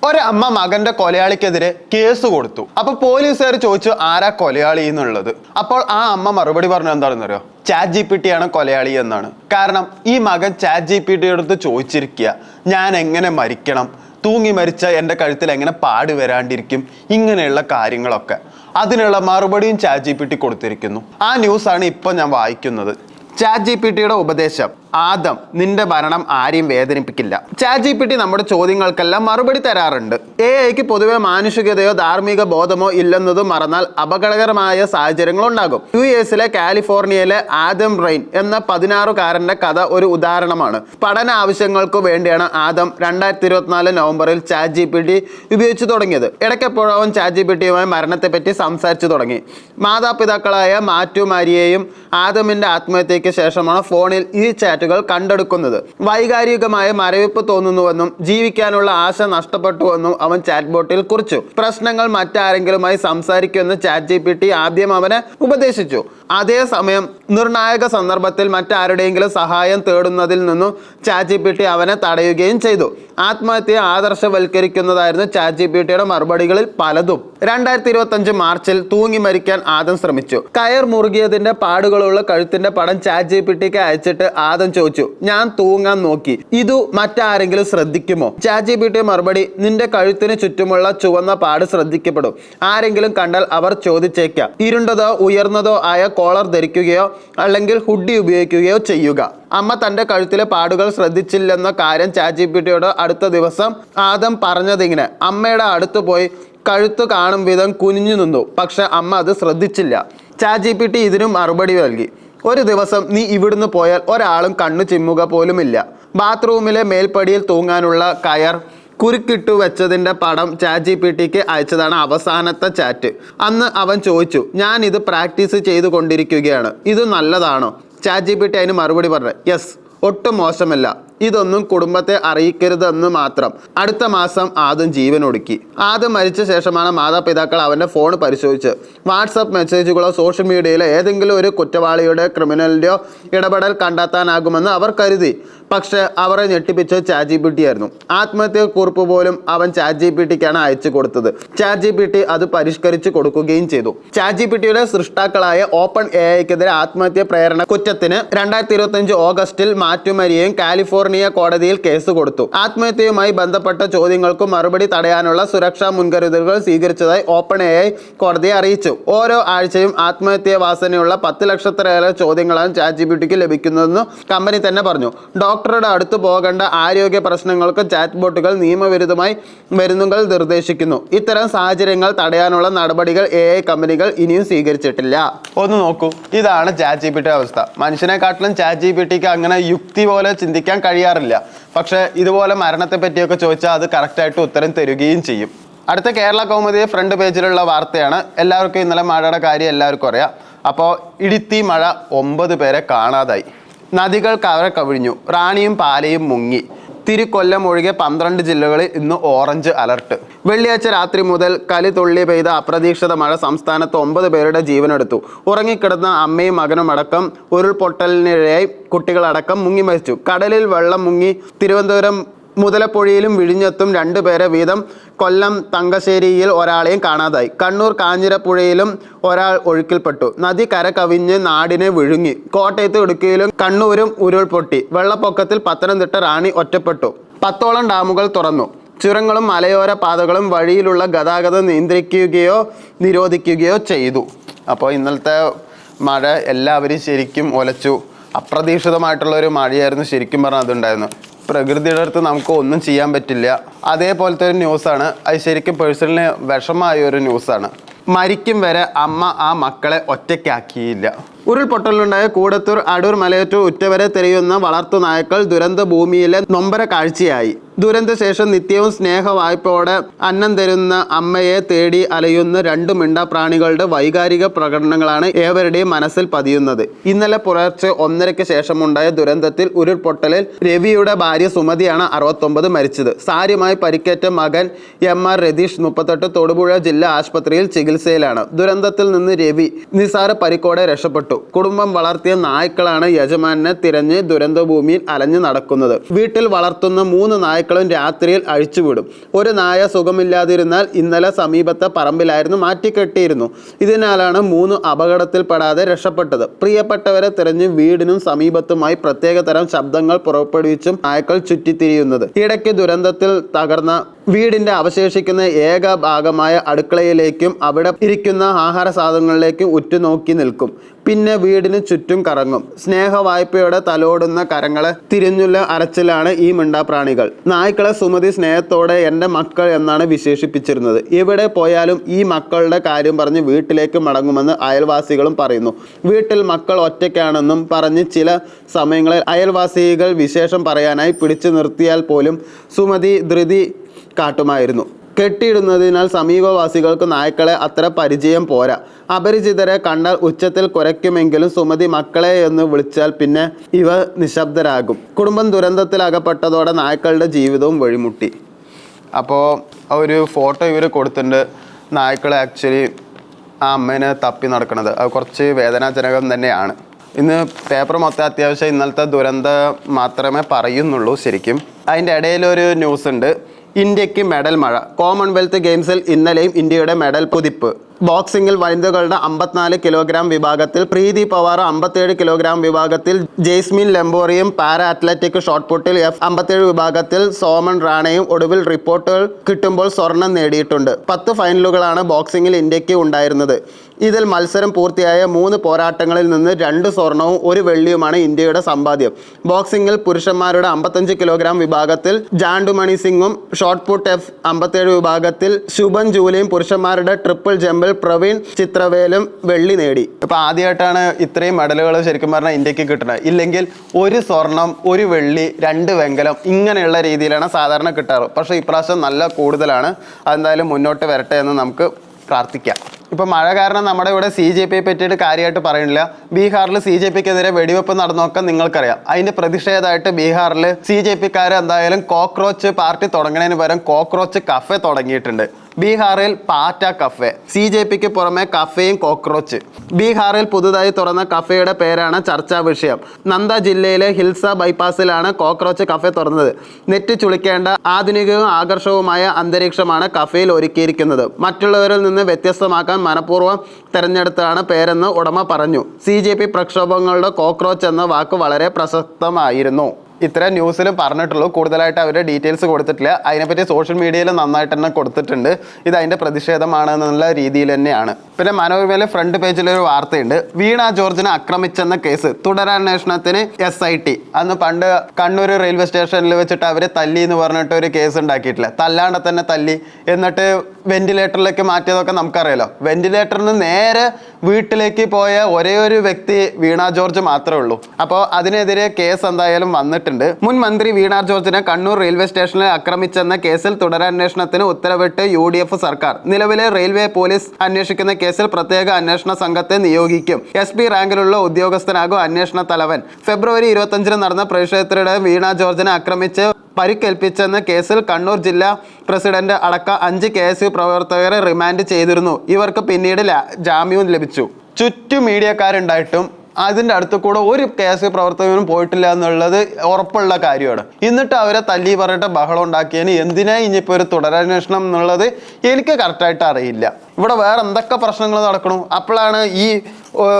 ഒരു അമ്മ മകന്റെ കൊലയാളിക്കെതിരെ കേസ് കൊടുത്തു. അപ്പൊ പോലീസുകാർ ചോദിച്ചു ആരാ കൊലയാളി എന്നുള്ളത്. അപ്പോൾ ആ അമ്മ മറുപടി പറഞ്ഞു എന്താണെന്നറിയോ? ChatGPT ആണ് കൊലയാളി എന്നാണ്. കാരണം ഈ മകൻ ChatGPT അടുത്ത് ചോദിച്ചിരിക്കുക, ഞാൻ എങ്ങനെ മരിക്കണം, തൂങ്ങി മരിച്ച എൻ്റെ കഴുത്തിൽ എങ്ങനെ പാട് വരാണ്ടിരിക്കും, ഇങ്ങനെയുള്ള കാര്യങ്ങളൊക്കെ. അതിനുള്ള മറുപടിയും ChatGPT കൊടുത്തിരിക്കുന്നു. ആ ന്യൂസാണ് ഇപ്പൊ ഞാൻ വായിക്കുന്നത്. ChatGPTയുടെ ഉപദേശം: ആദം, നിന്റെ ഭരണം ആരെയും വേദനിപ്പിക്കില്ല. ChatGPT നമ്മുടെ ചോദ്യങ്ങൾക്കെല്ലാം മറുപടി തരാറുണ്ട്. AIക്ക് പൊതുവെ മാനുഷികതയോ ധാർമ്മിക ബോധമോ ഇല്ലെന്നത് മറന്നാൽ അപകടകരമായ സാഹചര്യങ്ങൾ ഉണ്ടാകും. US കാലിഫോർണിയയിലെ ആദം റെയിൻ എന്ന 16-കാരന്റെ കഥ ഒരു ഉദാഹരണമാണ്. പഠന ആവശ്യങ്ങൾക്ക് വേണ്ടിയാണ് ആദം 2024 നവംബറിൽ ChatGPT ഉപയോഗിച്ചു തുടങ്ങിയത്. ഇടയ്ക്കെപ്പോഴും അവൻ ChatGPTയുമായി മരണത്തെപ്പറ്റി സംസാരിച്ചു തുടങ്ങി. മാതാപിതാക്കളായ മാത്യു മാരിയെയും ആദമിന്റെ ആത്മഹത്യയ്ക്ക് ശേഷമാണ് ഫോണിൽ ഈ ചാറ്റുകൾ കണ്ടെടുക്കുന്നത്. വൈകാരികമായ മരവിപ്പ് തോന്നുന്നുവെന്നും ജീവിക്കാനുള്ള ആശ നഷ്ടപ്പെട്ടുവെന്നും അവൻ ചാറ്റ് ബോട്ടിൽ കുറിച്ചു. പ്രശ്നങ്ങൾ മറ്റാരെങ്കിലുമായി സംസാരിക്കുമെന്ന് ChatGPT ആദ്യം അവനെ ഉപദേശിച്ചു. അതേസമയം നിർണായക സന്ദർഭത്തിൽ മറ്റാരുടെയെങ്കിലും സഹായം തേടുന്നതിൽ നിന്നും ChatGPT അവനെ തടയുകയും ചെയ്തു. ആത്മഹത്യയെ ആദർശവൽക്കരിക്കുന്നതായിരുന്നു ChatGPTയുടെ മറുപടികളിൽ പലതും. 2025 മാർച്ചിൽ തൂങ്ങി മരിക്കാൻ ആദം ശ്രമിച്ചു. കയർ മുറുകിയതിന്റെ പാടുകളുള്ള കഴുത്തിന്റെ പടം ChatGPTക്ക് അയച്ചിട്ട് ആദം ചോദിച്ചു, ഞാൻ തൂങ്ങാൻ നോക്കി, ഇതു മറ്റാരെങ്കിലും ശ്രദ്ധിക്കുമോ? ChatGPT മറുപടി: നിന്റെ കഴുത്തിന് ചുറ്റുമുള്ള ചുവന്ന പാട് ശ്രദ്ധിക്കപ്പെടും. ആരെങ്കിലും കണ്ടാൽ അവർ ചോദിച്ചേക്കാം. ഇരുണ്ടതോ ഉയർന്നതോ ആയ കോളർ ധരിക്കുകയോ അല്ലെങ്കിൽ ഹുഡി ഉപയോഗിക്കുകയോ ചെയ്യുക. അമ്മ തന്റെ കഴുത്തിലെ പാടുകൾ ശ്രദ്ധിച്ചില്ലെന്ന കാര്യം ChatGPTയോട് അടുത്ത ദിവസം ആദം പറഞ്ഞതിങ്ങനെ: അമ്മയുടെ അടുത്ത് പോയി കഴുത്ത് കാണും വിധം കുനിഞ്ഞു നിന്നു, പക്ഷെ അമ്മ അത് ശ്രദ്ധിച്ചില്ല. ChatGPT ഇതിനും മറുപടി നൽകി: ഒരു ദിവസം നീ ഇവിടുന്ന് പോയാൽ ഒരാളും കണ്ണു ചിമ്മുക പോലുമില്ല. ബാത്റൂമിലെ മേൽപ്പടിയിൽ തൂങ്ങാനുള്ള കയർ കുരുക്കിട്ടു വെച്ചതിൻ്റെ പടം ChatGPTക്ക് അയച്ചതാണ് അവസാനത്തെ ചാറ്റ്. അന്ന് അവൻ ചോദിച്ചു, ഞാൻ ഇത് പ്രാക്ടീസ് ചെയ്തുകൊണ്ടിരിക്കുകയാണ്, ഇത് നല്ലതാണോ? ChatGPT അതിന് മറുപടി പറഞ്ഞു, യെസ്, ഒട്ടും മോശമല്ല. ഇതൊന്നും കുടുംബത്തെ അറിയിക്കരുതെന്ന് മാത്രം. അടുത്ത മാസം ആദം ജീവനൊടുക്കി. ആദം മരിച്ച ശേഷമാണ് മാതാപിതാക്കൾ അവൻ്റെ ഫോൺ പരിശോധിച്ചത്. വാട്സപ്പ് മെസ്സേജുകളോ സോഷ്യൽ മീഡിയയിലോ ഏതെങ്കിലും ഒരു കുറ്റവാളിയുടെ ക്രിമിനലിൻ്റെയോ ഇടപെടൽ കണ്ടെത്താനാകുമെന്ന് അവർ കരുതി. പക്ഷെ അവരെ ഞെട്ടിപ്പിച്ചത് ChatGPT ആയിരുന്നു. ആത്മഹത്യക്കുറിപ്പ് പോലും അവൻ ChatGPTക്കാണ് അയച്ചു കൊടുത്തത്. ChatGPT അത് പരിഷ്കരിച്ച് കൊടുക്കുകയും ചെയ്തു. ChatGPTയുടെ സൃഷ്ടാക്കളായ OpenAIക്കെതിരെ ആത്മഹത്യ പ്രേരണ കുറ്റത്തിന് 2025 ഓഗസ്റ്റിൽ മാത്യു മരിയയും കാലിഫോർണിയ കോടതിയിൽ കേസ് കൊടുത്തു. ആത്മഹത്യയുമായി ബന്ധപ്പെട്ട ചോദ്യങ്ങൾക്ക് മറുപടി തടയാനുള്ള സുരക്ഷാ മുൻകരുതലുകൾ സ്വീകരിച്ചതായി OpenAI കോടതിയെ അറിയിച്ചു. ഓരോ ആഴ്ചയും ആത്മഹത്യ വാസനയുള്ള 10 ലക്ഷത്തിലേറെ ചോദ്യങ്ങളാണ് ChatGPTക്ക് ലഭിക്കുന്നതെന്ന് കമ്പനി തന്നെ പറഞ്ഞു. ഡോക്ടറുടെ അടുത്ത് പോകേണ്ട ആരോഗ്യ പ്രശ്നങ്ങൾക്ക് ചാറ്റ് ബോട്ടുകൾ നിയമവിരുദ്ധമായി മരുന്നുകൾ നിർദ്ദേശിക്കുന്നു. ഇത്തരം സാഹചര്യങ്ങൾ തടയാനുള്ള നടപടികൾ AI കമ്പനികൾ ഇനിയും സ്വീകരിച്ചിട്ടില്ല. ഒന്ന് നോക്കൂ, ഇതാണ് ChatGPT അവസ്ഥ. മനുഷ്യനെക്കാട്ടിലും ChatGPTക്ക് അങ്ങനെ യുക്തി പോലെ ചിന്തിക്കാൻ കഴിയാറില്ല. പക്ഷെ ഇതുപോലെ മരണത്തെ പറ്റിയൊക്കെ ചോദിച്ചാൽ അത് കറക്റ്റായിട്ട് ഉത്തരം തരികയും ചെയ്യും. അടുത്ത കേരള കൗമുദി ഫ്രണ്ട് പേജിലുള്ള വാർത്തയാണ്. എല്ലാവർക്കും ഇന്നലെ മഴയുടെ കാര്യം എല്ലാവർക്കും അറിയാം. അപ്പോൾ ഇടുത്തി മഴ 9 പേരെ കാണാതായി. നദികൾ കര കവിഞ്ഞു, റാണിയും പാലയും മുങ്ങി. തിരുക്കൊല്ലം ഒഴികെ 12 ജില്ലകളിൽ ഇന്ന് ഓറഞ്ച് അലർട്ട്. വെള്ളിയാഴ്ച രാത്രി മുതൽ കലിതുള്ളി പെയ്ത അപ്രതീക്ഷിത മഴ സംസ്ഥാനത്ത് 9 പേരുടെ ജീവനെടുത്തു. ഉറങ്ങിക്കിടന്ന അമ്മയും മകനും അടക്കം ഉരുൾപൊട്ടലിനിടയായി കുട്ടികളടക്കം മുങ്ങി മരിച്ചു. കടലിൽ വെള്ളം മുങ്ങി. തിരുവനന്തപുരം മുതലപ്പൊഴിയിലും വിഴിഞ്ഞത്തും 2 പേരെ വീതം, കൊല്ലം തങ്കശ്ശേരിയിൽ ഒരാളെയും കാണാതായി. കണ്ണൂർ കാഞ്ഞിരപ്പുഴയിലും ഒരാൾ ഒഴുക്കിൽപ്പെട്ടു. നദി കര കവിഞ്ഞ് നാടിനെ വിഴുങ്ങി. കോട്ടയത്ത് ഇടുക്കിയിലും കണ്ണൂരും ഉരുൾപൊട്ടി. വെള്ളപ്പൊക്കത്തിൽ പത്തനംതിട്ട റാണി ഒറ്റപ്പെട്ടു. 10ഓളം ഡാമുകൾ തുറന്നു. ചുരങ്ങളും മലയോര പാതകളും വഴിയിലുള്ള ഗതാഗതം നിയന്ത്രിക്കുകയോ നിരോധിക്കുകയോ ചെയ്തു. അപ്പോൾ ഇന്നലത്തെ മഴ എല്ലാവരും ശരിക്കും ഒലച്ചു. അപ്രതീക്ഷിതമായിട്ടുള്ള ഒരു മഴയായിരുന്നു ശരിക്കും പറഞ്ഞാൽ അതുണ്ടായിരുന്നു. പ്രകൃതിയുടെ അടുത്ത് നമുക്ക് ഒന്നും ചെയ്യാൻ പറ്റില്ല. അതേപോലത്തെ ഒരു ന്യൂസാണ്. അത് ശരിക്കും പേഴ്സണലി വിഷമമായ ഒരു ന്യൂസാണ്. മരിക്കും വരെ അമ്മ ആ മക്കളെ ഒറ്റയ്ക്കാക്കിയില്ല. ഉരുൾപൊട്ടലുണ്ടായ കൂടത്തൂർ അടൂർ മലയേറ്റു ഉറ്റവരെ തിരയുന്ന വളർത്തു നായ്ക്കൾ ദുരന്ത ഭൂമിയിലെ നൊമ്പര കാഴ്ചയായി. ദുരന്തശേഷം നിത്യവും സ്നേഹവായ്പോടെ അന്നം തരുന്ന അമ്മയെ തേടി അലയുന്ന 2 മിണ്ടാപ്രാണികളുടെ വൈകാരിക പ്രകടനങ്ങളാണ് ഏവരുടെയും മനസ്സിൽ പതിയുന്നത്. ഇന്നലെ പുലർച്ചെ 1:30 ശേഷമുണ്ടായ ദുരന്തത്തിൽ ഉരുൾപൊട്ടലിൽ രവിയുടെ ഭാര്യ സുമതിയാണ് 69 മരിച്ചത്. സാരമായി പരിക്കേറ്റ മകൻ MR രതീഷ് 38 തൊടുപുഴ ജില്ലാ ആശുപത്രിയിൽ ചികിത്സയിലാണ്. ദുരന്തത്തിൽ നിന്ന് രവി നിസാര പരിക്കോടെ രക്ഷപ്പെട്ടു. കുടുംബം വളർത്തിയ നായ്ക്കളാണ് യജമാനെ തിരഞ്ഞ് ദുരന്തഭൂമിയിൽ അലഞ്ഞു നടക്കുന്നത്. വീട്ടിൽ വളർത്തുന്ന 3 നായ്ക്കൾ നായ്ക്കളും രാത്രിയിൽ അഴിച്ചുവിടും. ഒരു നായ സുഖമില്ലാതിരുന്നാൽ ഇന്നലെ സമീപത്തെ പറമ്പിലായിരുന്നു മാറ്റിക്കെട്ടിയിരുന്നു. ഇതിനാലാണ് 3 അപകടത്തിൽപ്പെടാതെ രക്ഷപ്പെട്ടത്. പ്രിയപ്പെട്ടവരെ തിരഞ്ഞ് വീടിനും സമീപത്തുമായി പ്രത്യേകതരം ശബ്ദങ്ങൾ പുറപ്പെടുവിച്ചും നായ്ക്കൾ ചുറ്റിത്തിരിയുന്നത്. ഇടയ്ക്ക് ദുരന്തത്തിൽ തകർന്ന വീടിന്റെ അവശേഷിക്കുന്ന ഏക ഭാഗമായ അടുക്കളയിലേക്കും അവിടെ ഇരിക്കുന്ന ആഹാര സാധനങ്ങളിലേക്കും ഉറ്റുനോക്കി നിൽക്കും. പിന്നെ വീടിന് ചുറ്റും കറങ്ങും. സ്നേഹവായ്പയോടെ തലോടുന്ന കരങ്ങളെ തിരിഞ്ഞുള്ള അരച്ചിലാണ് ഈ മിണ്ടാപ്രാണികൾ. നായ്ക്കളെ സുമതി സ്നേഹത്തോടെ എൻ്റെ മക്കൾ എന്നാണ് വിശേഷിപ്പിച്ചിരുന്നത്. എവിടെ പോയാലും ഈ മക്കളുടെ കാര്യം പറഞ്ഞ് വീട്ടിലേക്ക് മടങ്ങുമെന്ന് അയൽവാസികളും പറയുന്നു. വീട്ടിൽ മക്കൾ ഒറ്റയ്ക്കാണെന്നും പറഞ്ഞ് ചില സമയങ്ങളിൽ അയൽവാസികൾ വിശേഷം പറയാനായി പിടിച്ചു നിർത്തിയാൽ പോലും സുമതി ധൃതി കാട്ടുമായിരുന്നു. കെട്ടിയിടുന്നതിനാൽ സമീപവാസികൾക്ക് നായ്ക്കളെ അത്ര പരിചയം പോരാ. അപരിചിതരെ കണ്ടാൽ ഉച്ചത്തിൽ കുരയ്ക്കുമെങ്കിലും സുമതി മക്കളെ എന്ന് വിളിച്ചാൽ പിന്നെ ഇവ നിശബ്ദരാകും. കുടുംബം ദുരന്തത്തിലകപ്പെട്ടതോടെ നായ്ക്കളുടെ ജീവിതവും വഴിമുട്ടി. അപ്പോൾ ഒരു ഫോട്ടോ ഇവർ കൊടുത്തിട്ടുണ്ട്. നായ്ക്കൾ ആക്ച്വലി ആ അമ്മേനെ തപ്പി നടക്കുന്നത് അത് കുറച്ച് വേദനാജനകം തന്നെയാണ്. ഇന്ന് പേപ്പർ മൊത്തം അത്യാവശ്യം ഇന്നലത്തെ ദുരന്തം മാത്രമേ പറയുന്നുള്ളൂ ശരിക്കും. അതിൻ്റെ ഇടയിലൊരു ന്യൂസ് ഉണ്ട്. ഇന്ത്യക്ക് മെഡൽ മഴ. കോമൺവെൽത്ത് ഗെയിംസിൽ ഇന്നലെയും ഇന്ത്യയുടെ മെഡൽ കുതിപ്പ്. ബോക്സിംഗിൽ വനിതകളുടെ 54 കിലോഗ്രാം വിഭാഗത്തിൽ പ്രീതി പവാർ, 57 കിലോഗ്രാം വിഭാഗത്തിൽ ജെയ്സ്മിൻ ലെംബോറിയും, പാരാ അത്ലറ്റിക് ഷോട്ട്പുട്ടിൽ F57 വിഭാഗത്തിൽ സോമൻ റാണയും ഒടുവിൽ റിപ്പോർട്ടുകൾ കിട്ടുമ്പോൾ സ്വർണം നേടിയിട്ടുണ്ട്. 10 ഫൈനലുകളാണ് ബോക്സിംഗിൽ ഇന്ത്യക്ക് ഉണ്ടായിരുന്നത്. ഇതിൽ മത്സരം പൂർത്തിയായ 3 പോരാട്ടങ്ങളിൽ നിന്ന് 2 സ്വർണവും 1 വെള്ളിയുമാണ് ഇന്ത്യയുടെ സമ്പാദ്യം. ബോക്സിംഗിൽ പുരുഷന്മാരുടെ 55 കിലോഗ്രാം വിഭാഗത്തിൽ ജാണ്ടുമണി സിംഗും, ഷോട്ട്പുട്ട് F57 വിഭാഗത്തിൽ ശുഭൻ ജൂലിയും, പുരുഷന്മാരുടെ ട്രിപ്പിൾ ജമ്പിൽ പ്രവീൺ ചിത്രവേലും വെള്ളി നേടി. ഇപ്പൊ ആദ്യമായിട്ടാണ് ഇത്രയും മെഡലുകൾ ശരിക്കും പറഞ്ഞാൽ ഇന്ത്യക്ക് കിട്ടുന്നത്. ഇല്ലെങ്കിൽ 1 സ്വർണം 1 വെള്ളി 2 വെങ്കലം ഇങ്ങനെയുള്ള രീതിയിലാണ് സാധാരണ കിട്ടാറ്. പക്ഷേ ഇപ്രാവശ്യം നല്ല കൂടുതലാണ്. അതെന്തായാലും മുന്നോട്ട് വരട്ടെ എന്ന് നമുക്ക് പ്രാർത്ഥിക്കാം. ഇപ്പോൾ മഴ കാരണം നമ്മുടെ ഇവിടെ CJP പറ്റിയിട്ട് കാര്യമായിട്ട് പറയുന്നില്ല. ബീഹാറിൽ CJPക്കെതിരെ വെടിവെപ്പ് നടന്നൊക്കെ നിങ്ങൾക്കറിയാം. അതിൻ്റെ പ്രതിഷേധമായിട്ട് ബീഹാറിൽ CJPക്കാർ എന്തായാലും കോക്രോച്ച് പാർട്ടി തുടങ്ങുന്നതിന് പകരം കോക്രോച്ച് കഫേ തുടങ്ങിയിട്ടുണ്ട്. ബീഹാറിൽ പാറ്റ കഫേ. CJPക്ക് പുറമെ കഫേയും കോക്രോച്ച്. ബീഹാറിൽ പുതുതായി തുറന്ന കഫേയുടെ പേരാണ് ചർച്ചാ വിഷയം. നന്ദ ജില്ലയിലെ ഹിൽസ ബൈപ്പാസിലാണ് കോക്രോച്ച് കഫേ തുറന്നത്. നെറ്റ് ചുളിക്കേണ്ട ആധുനികവും ആകർഷകവുമായ അന്തരീക്ഷമാണ് കഫേയിൽ ഒരുക്കിയിരിക്കുന്നത്. മറ്റുള്ളവരിൽ നിന്ന് വ്യത്യസ്തമാക്കാൻ മനഃപൂർവ്വം തെരഞ്ഞെടുത്താണ് പേരെന്ന് ഉടമ പറഞ്ഞു. CJP പ്രക്ഷോഭങ്ങളുടെ കോക്രോച്ച് എന്ന വാക്ക് വളരെ പ്രസക്തമായിരുന്നു. ഇത്ര ന്യൂസിൽ പറഞ്ഞിട്ടുള്ളൂ. കൂടുതലായിട്ട് അവരുടെ ഡീറ്റെയിൽസ് കൊടുത്തിട്ടില്ല. അതിനെപ്പറ്റി സോഷ്യൽ മീഡിയയിൽ നന്നായിട്ട് തന്നെ കൊടുത്തിട്ടുണ്ട്. ഇത് അതിൻ്റെ പ്രതിഷേധമാണെന്നുള്ള രീതിയിൽ തന്നെയാണ്. പിന്നെ മനോരമയിലെ ഫ്രണ്ട് പേജിലൊരു വാർത്തയുണ്ട്. വീണ ജോർജിനെ ആക്രമിച്ചെന്ന കേസ് തുടരന്വേഷണത്തിന് SIT. അന്ന് പണ്ട് കണ്ണൂർ റെയിൽവേ സ്റ്റേഷനിൽ വെച്ചിട്ട് അവരെ തല്ലി എന്ന് പറഞ്ഞിട്ട് ഒരു കേസ് ഉണ്ടാക്കിയിട്ടില്ല. തല്ലാണ്ട് തന്നെ തല്ലി എന്നിട്ട് വെന്റിലേറ്ററിലേക്ക് മാറ്റിയതൊക്കെ നമുക്കറിയാലോ. വെന്റിലേറ്ററിന് നേരെ വീട്ടിലേക്ക് പോയ ഒരേ ഒരു വ്യക്തി വീണ ജോർജ് മാത്രമേ ഉള്ളൂ. അപ്പോൾ അതിനെതിരെ കേസ് എന്തായാലും വന്നിട്ടുണ്ട്. മുൻ മന്ത്രി വീണ ജോർജിനെ കണ്ണൂർ റെയിൽവേ സ്റ്റേഷനിൽ ആക്രമിച്ചെന്ന കേസിൽ തുടരന്വേഷണത്തിന് ഉത്തരവിട്ട് UDF സർക്കാർ. നിലവിലെ റെയിൽവേ പോലീസ് അന്വേഷിക്കുന്ന കേസിൽ പ്രത്യേക അന്വേഷണ സംഘത്തെ നിയോഗിക്കും. SP റാങ്കിലുള്ള ഉദ്യോഗസ്ഥനാകും അന്വേഷണ തലവൻ. ഫെബ്രുവരി 25 നടന്ന പ്രതിഷേധത്തിനിടെ വീണ ജോർജിനെ ആക്രമിച്ച് പരിക്കേൽപ്പിച്ചെന്ന കേസിൽ കണ്ണൂർ ജില്ലാ പ്രസിഡന്റ് അടക്കം 5 KSU പ്രവർത്തകരെ റിമാൻഡ് ചെയ്തിരുന്നു. ഇവർക്ക് പിന്നീട് ജാമ്യവും ലഭിച്ചു. ചുറ്റും മീഡിയക്കാരുണ്ടായിട്ടും അതിൻ്റെ അടുത്ത് കൂടെ ഒരു KSU പ്രവർത്തകനും പോയിട്ടില്ല എന്നുള്ളത് ഉറപ്പുള്ള കാര്യമാണ്. എന്നിട്ട് അവരെ തല്ലി പറഞ്ഞിട്ട് ബഹളം ഉണ്ടാക്കിയതിന് എന്തിനാ ഇനിയിപ്പോൾ ഒരു തുടരന്വേഷണം എന്നുള്ളത് എനിക്ക് കറക്റ്റായിട്ട് അറിയില്ല. ഇവിടെ വേറെ എന്തൊക്കെ പ്രശ്നങ്ങൾ നടക്കണു. അപ്പോഴാണ് ഈ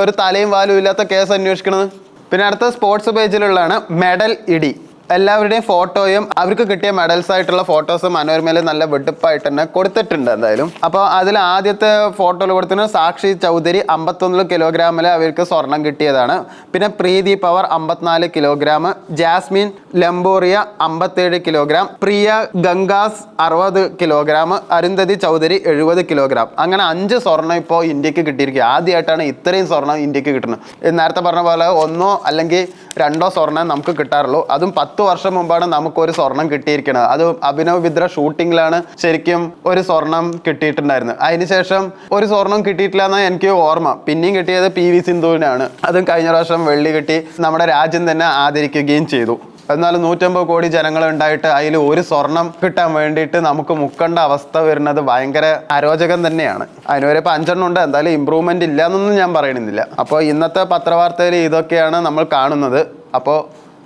ഒരു തലയും വാലും ഇല്ലാത്ത കേസ് അന്വേഷിക്കണത്. പിന്നെ അടുത്ത സ്പോർട്സ് പേജിലുള്ളതാണ് മെഡൽ ഇടി. എല്ലാവരുടെയും ഫോട്ടോയും അവർക്ക് കിട്ടിയ മെഡൽസ് ആയിട്ടുള്ള ഫോട്ടോസ് മനോരമയിൽ നല്ല വെടുപ്പായിട്ട് തന്നെ കൊടുത്തിട്ടുണ്ട് എന്തായാലും. അപ്പോൾ അതിൽ ആദ്യത്തെ ഫോട്ടോയിൽ കൊടുത്തിട്ട് സാക്ഷി ചൗധരി 51 കിലോഗ്രാമിൽ അവർക്ക് സ്വർണം കിട്ടിയതാണ്. പിന്നെ പ്രീതി പവർ 54 കിലോഗ്രാം, ജാസ്മിൻ ലെംബോറിയ 57 കിലോഗ്രാം, പ്രിയ ഗംഗാസ് 60 കിലോഗ്രാം, അരുന്ധതി ചൗധരി 70 കിലോഗ്രാം. അങ്ങനെ 5 സ്വർണം ഇപ്പോൾ ഇന്ത്യക്ക് കിട്ടിയിരിക്കുക. ആദ്യമായിട്ടാണ് ഇത്രയും സ്വർണം ഇന്ത്യക്ക് കിട്ടുന്നത്. നേരത്തെ പറഞ്ഞ പോലെ 1 അല്ലെങ്കിൽ 2 സ്വർണം നമുക്ക് കിട്ടാറുള്ളൂ. അതും 10 വർഷം മുമ്പാണ് നമുക്കൊരു സ്വർണം കിട്ടിയിരിക്കുന്നത്. അത് അഭിനവ് ബിന്ദ്ര ഷൂട്ടിങ്ങിലാണ് ശരിക്കും ഒരു സ്വർണം കിട്ടിയിട്ടുണ്ടായിരുന്നത്. അതിനുശേഷം ഒരു സ്വർണം കിട്ടിയിട്ടില്ല എന്നാണ് എനിക്ക് ഓർമ്മ. പിന്നെയും കിട്ടിയത് PV സിന്ധുവിനാണ്. അതും കഴിഞ്ഞ പ്രാവശ്യം വെള്ളി കിട്ടി നമ്മുടെ രാജ്യം തന്നെ ആദരിക്കുകയും ചെയ്തു. എന്നാലും 150 കോടി ജനങ്ങൾ ഉണ്ടായിട്ട് അതിൽ ഒരു സ്വർണം കിട്ടാൻ വേണ്ടിയിട്ട് നമുക്ക് മുക്കേണ്ട അവസ്ഥ വരുന്നത് ഭയങ്കര അരോചകം തന്നെയാണ്. അതിനുവരെ ഇപ്പോൾ 5 ഉണ്ട്. എന്തായാലും ഇമ്പ്രൂവ്മെന്റ് ഇല്ല എന്നൊന്നും ഞാൻ പറയുന്നില്ല. അപ്പോൾ ഇന്നത്തെ പത്രവാർത്തയിൽ ഇതൊക്കെയാണ് നമ്മൾ കാണുന്നത്. അപ്പോൾ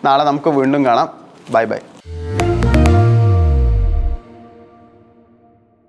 നാളെ നമുക്ക് വീണ്ടും കാണാം. Bye bye.